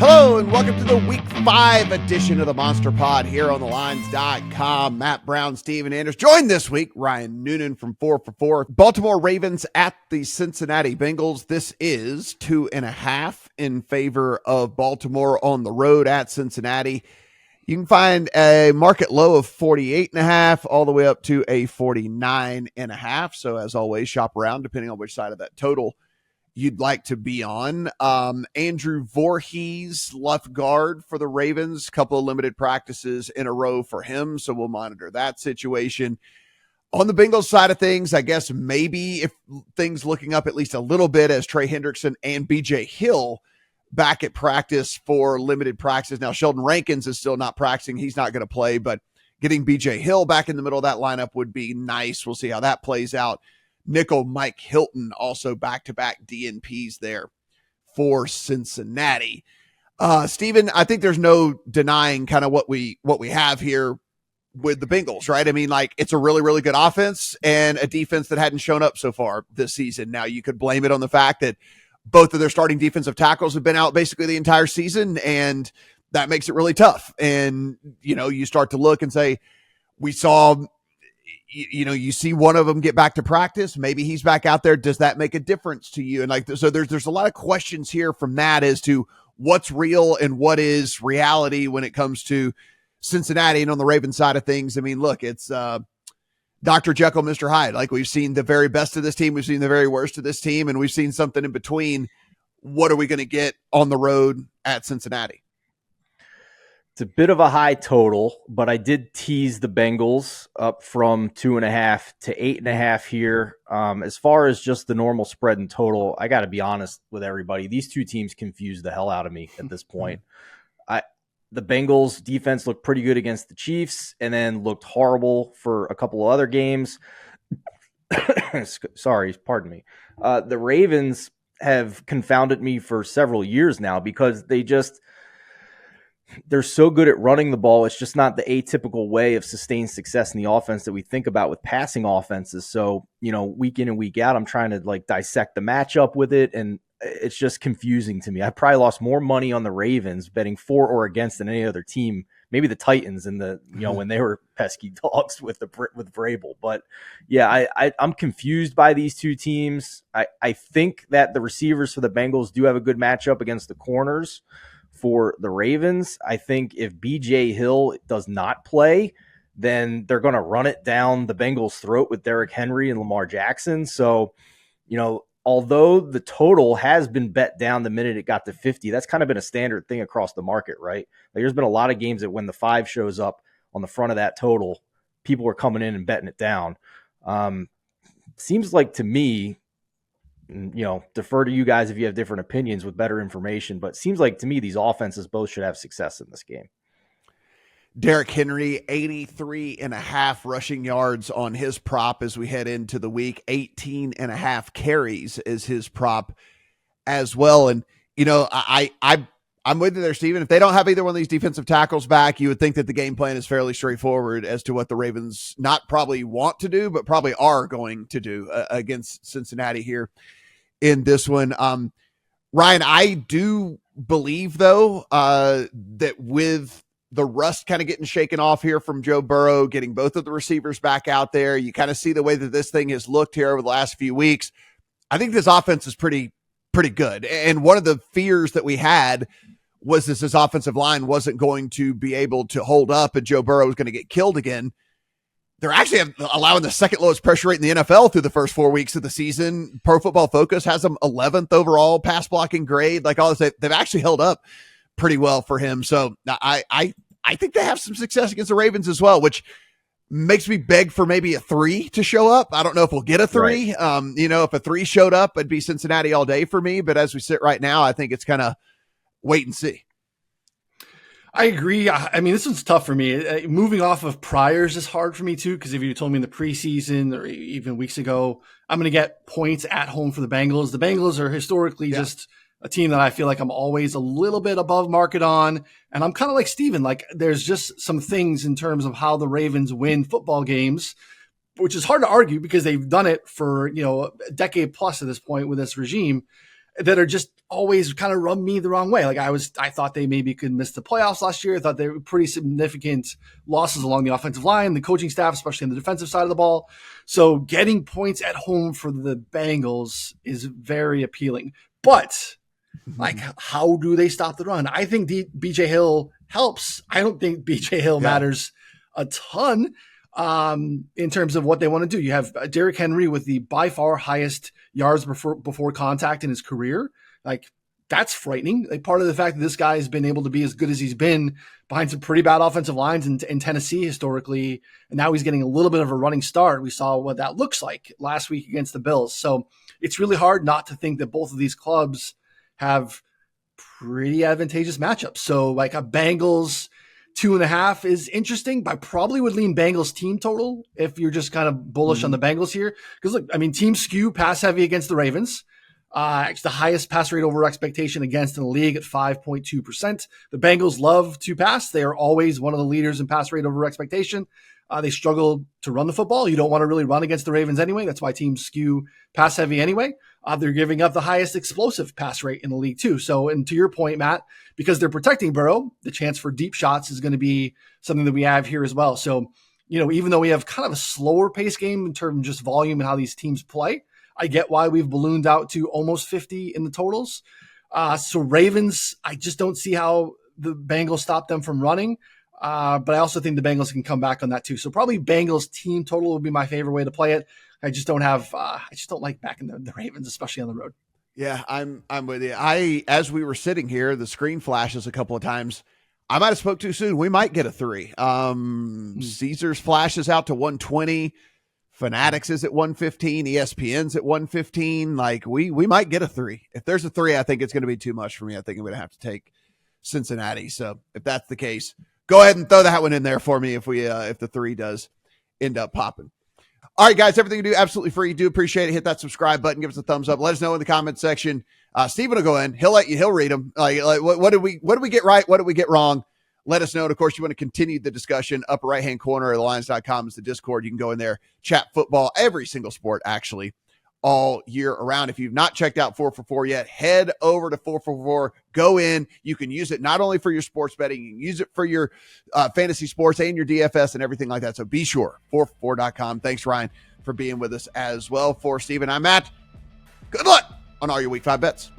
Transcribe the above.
Hello and welcome to the Week 5 edition of the Monster Pod here on thelines.com. Matt Brown, Steven Anders. Joined this week, Ryan Noonan from 4 for 4. Baltimore Ravens at the Cincinnati Bengals. This is 2.5 in favor of Baltimore on the road at Cincinnati. You can find a market low of 48.5 all the way up to a 49.5. So as always, shop around depending on which side of that total you'd like to be on. Andrew Voorhees, left guard for the Ravens, couple of limited practices in a row for him, so we'll monitor that situation. On the Bengals side of things, I guess maybe if things looking up at least a little bit as Trey Hendrickson and BJ Hill back at practice for limited practices. Now, Sheldon Rankins is still not practicing. He's not going to play, but getting BJ Hill back in the middle of that lineup would be nice. We'll see how that plays out. Nickel Mike Hilton, also back-to-back DNPs there for Cincinnati. Steven, I think there's no denying kind of what we have here with the Bengals, right? I mean, like, it's a really, really good offense and a defense that hadn't shown up so far this season. Now, you could blame it on the fact that both of their starting defensive tackles have been out basically the entire season, and that makes it really tough. And, you know, you start to look and say, we saw – you see one of them get back to practice. Maybe he's back out there. Does that make a difference to you? And like, so there's a lot of questions here from that as to what's real and what is reality when it comes to Cincinnati. And on the Ravens side of things, I mean, look, it's Dr. Jekyll, Mr. Hyde. Like, we've seen the very best of this team. We've seen the very worst of this team, and we've seen something in between. What are we going to get on the road at Cincinnati? It's a bit of a high total, but I did tease the Bengals up from 2.5 to 8.5 here. As far as just the normal spread and total, I got to be honest with everybody. These two teams confuse the hell out of me at this point. The Bengals defense looked pretty good against the Chiefs and then looked horrible for a couple of other games. Sorry, pardon me. The Ravens have confounded me for several years now because they're so good at running the ball. It's just not the atypical way of sustained success in the offense that we think about with passing offenses. So, week in and week out, I'm trying to dissect the matchup with it. And it's just confusing to me. I probably lost more money on the Ravens betting for or against than any other team. Maybe the Titans in the, when they were pesky dogs with Vrabel. But yeah, I'm confused by these two teams. I think that the receivers for the Bengals do have a good matchup against the corners. For the Ravens, I think if BJ Hill does not play, then they're going to run it down the Bengals' throat with Derrick Henry and Lamar Jackson. So, although the total has been bet down the minute it got to 50, that's kind of been a standard thing across the market, right? Like, there's been a lot of games that when the 5 shows up on the front of that total, people are coming in and betting it down. Seems like to me, defer to you guys if you have different opinions with better information, but it seems like to me these offenses both should have success in this game. Derrick Henry, 83.5 rushing yards on his prop as we head into the week, 18.5 carries is his prop as well. And, I'm with you there, Steven. If they don't have either one of these defensive tackles back, you would think that the game plan is fairly straightforward as to what the Ravens not probably want to do, but probably are going to do against Cincinnati here in this one. Ryan, I do believe, though, that with the rust kind of getting shaken off here from Joe Burrow, getting both of the receivers back out there, you kind of see the way that this thing has looked here over the last few weeks. I think this offense is pretty good. And one of the fears that we had was this offensive line wasn't going to be able to hold up and Joe Burrow was going to get killed again. They're actually allowing the second lowest pressure rate in the NFL through the first 4 weeks of the season. Pro Football Focus has them 11th overall pass blocking grade. Like all this, they've actually held up pretty well for him. So I think they have some success against the Ravens as well, which makes me beg for maybe a 3 to show up. I don't know if we'll get a 3. Right. If a 3 showed up, it'd be Cincinnati all day for me. But as we sit right now, I think it's kind of wait and see. I agree. I mean, this one's tough for me. Moving off of priors is hard for me too, because if you told me in the preseason or even weeks ago, I'm going to get points at home for the Bengals. The Bengals are historically just a team that I feel like I'm always a little bit above market on. And I'm kind of like Steven, like there's just some things in terms of how the Ravens win football games, which is hard to argue because they've done it for, a decade plus at this point with this regime. that are just always kind of rub me the wrong way. Like I thought they maybe could miss the playoffs last year. I thought they were pretty significant losses along the offensive line, the coaching staff, especially on the defensive side of the ball. So getting points at home for the Bengals is very appealing. But like, how do they stop the run? I think BJ Hill helps. I don't think BJ Hill matters a ton in terms of what they want to do. You have Derrick Henry with the by far highest yards before contact in his career. Like, that's frightening. Like, part of the fact that this guy has been able to be as good as he's been behind some pretty bad offensive lines in Tennessee historically, and now he's getting a little bit of a running start. We saw what that looks like last week against the Bills. So it's really hard not to think that both of these clubs have pretty advantageous matchups. So like a Bengals 2.5 is interesting, but I probably would lean Bengals team total if you're just kind of bullish on the Bengals here. Because look, I mean, teams skew pass heavy against the Ravens. It's the highest pass rate over expectation against in the league at 5.2%. The Bengals love to pass. They are always one of the leaders in pass rate over expectation. They struggle to run the football. You don't want to really run against the Ravens anyway. That's why teams skew pass heavy anyway. They're giving up the highest explosive pass rate in the league too. So, and to your point, Matt, because they're protecting Burrow, the chance for deep shots is going to be something that we have here as well. So, you know, even though we have kind of a slower pace game in terms of just volume and how these teams play, I get why we've ballooned out to almost 50 in the totals. So Ravens, I just don't see how the Bengals stop them from running. But I also think the Bengals can come back on that too. So probably Bengals team total would be my favorite way to play it. I just don't like backing the Ravens, especially on the road. Yeah, I'm with you. As we were sitting here, the screen flashes a couple of times. I might have spoke too soon. We might get a 3. Caesars flashes out to 120. Fanatics is at 115. ESPN's at 115. Like we might get a 3. If there's a 3, I think it's going to be too much for me. I think I'm going to have to take Cincinnati. So if that's the case, go ahead and throw that one in there for me if the 3 does end up popping. All right, guys, everything you do absolutely free. Do appreciate it. Hit that subscribe button. Give us a thumbs up. Let us know in the comment section. Steven will go in. He'll read them. Like what did we get right? What did we get wrong? Let us know. And of course, you want to continue the discussion. Upper right-hand corner of thelions.com is the Discord. You can go in there, chat football, every single sport, actually, all year around. If you've not checked out 4for4 yet, head over to 4for4. Go in. You can use it not only for your sports betting, you can use it for your fantasy sports and your DFS and everything like that. So be sure, 4for4.com. Thanks, Ryan, for being with us as well. For Steven, I'm Matt. Good luck on all your Week 5 bets.